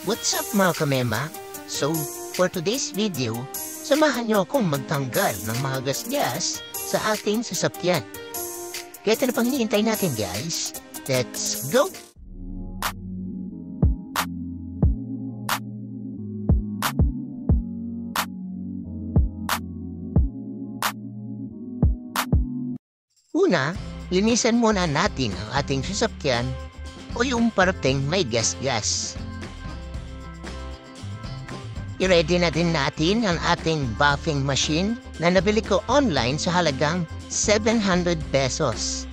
What's up mga kamema? So, for today's video, samahan niyo akong magtanggal ng mga gasgas sa ating sasakyan. Kaya ito na pang hinihintay natin guys. Let's go! Una, linisan muna natin ang ating sasakyan o yung parteng may gas-gas. I-ready na din natin ang ating buffing machine na nabili ko online sa halagang 700 pesos.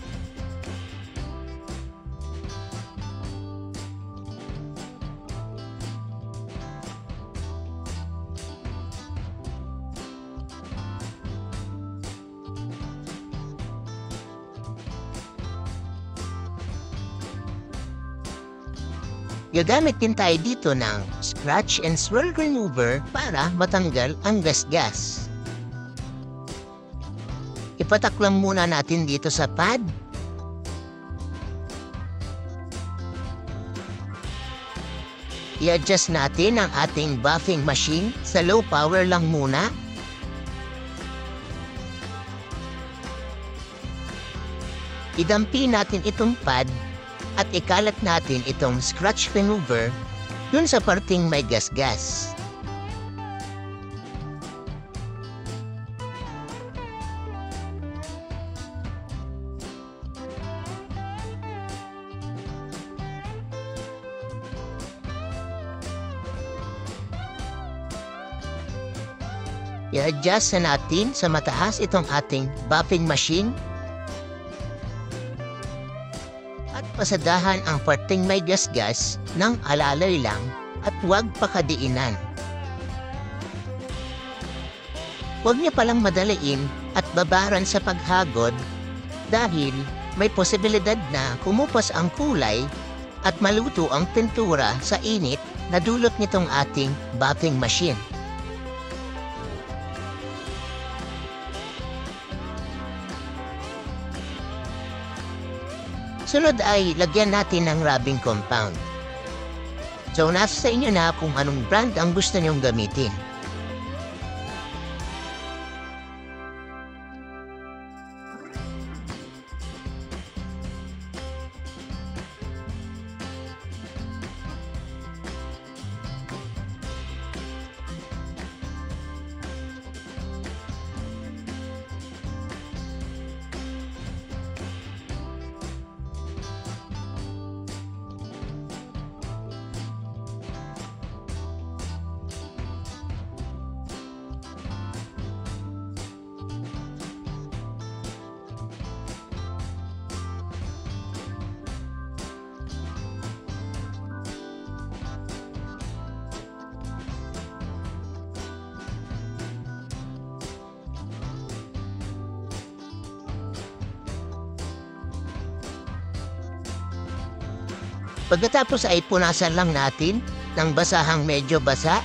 Gagamit din tayo dito ng scratch and swirl remover para matanggal ang gas-gas. Ipatak lang muna natin dito sa pad. I-adjust natin ang ating buffing machine sa low power lang muna. Idampi natin itong pad at ikalat natin itong scratch remover dun sa parting may gas-gas. I-adjust na natin sa mataas itong ating buffing machine at pasadahan ang parteng may gas-gas ng alalay lang at huwag pakadiinan. Huwag niya palang madaliin at babaran sa paghagod dahil may posibilidad na kumupas ang kulay at maluto ang pintura sa init na dulot nitong ating buffing machine. Sunod ay lagyan natin ng rubbing compound. So nasa sa inyo na kung anong brand ang gusto niyong gamitin. Pagkatapos ay punasan lang natin ng basahang medyo basa.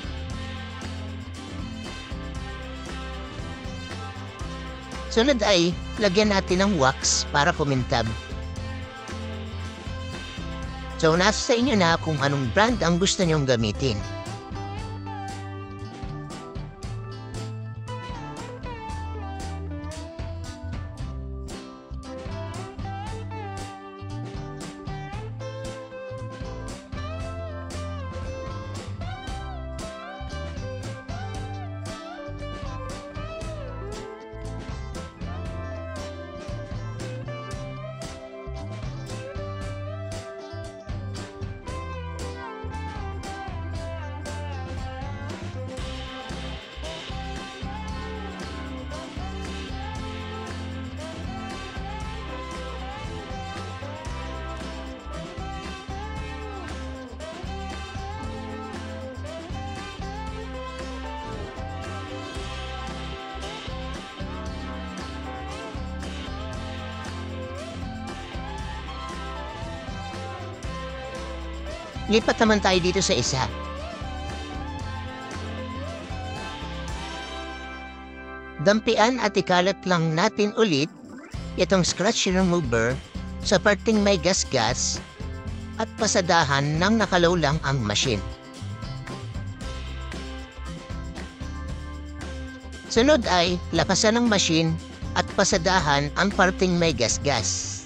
Sunod ay lagyan natin ng wax para kumintab. So nasa sa inyo na kung anong brand ang gusto niyong gamitin. Lipat naman tayo dito sa isa. Dampian at ikalat lang natin ulit itong scratch remover sa parting may gas-gas at pasadahan ng nakalow lang ang machine. Sunod ay lakasan ng machine at pasadahan ang parting may gasgas.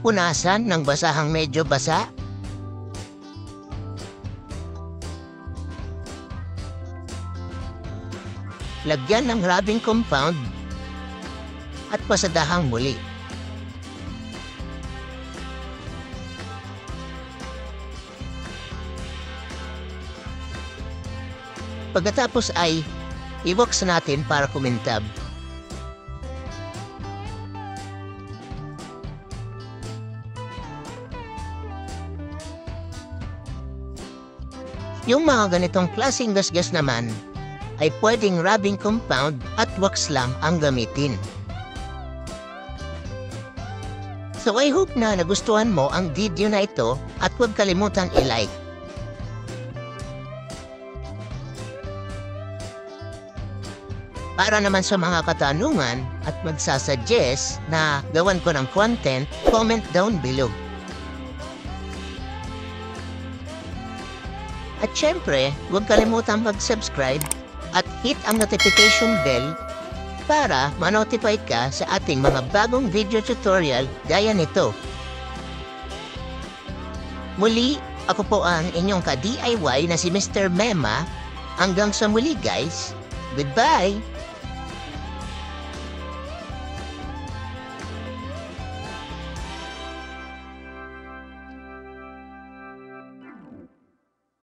Punasan ng basahang medyo basa. Lagyan ng rubbing compound at pasadahang muli. Pagkatapos ay i-wax natin para kumintab. Yung mga ganitong klaseng gasgas naman ay pwedeng rubbing compound at wax lang ang gamitin. So I hope na nagustuhan mo ang video na ito at huwag kalimutang i-like. Para naman sa mga katanungan at magsasuggest na gawan ko ng content, comment down below. At syempre, huwag kalimutang mag-subscribe at hit ang notification bell para ma-notify ka sa ating mga bagong video tutorial gaya nito. Muli, ako po ang inyong ka-DIY na si Mr. Mema. Hanggang sa muli guys, goodbye!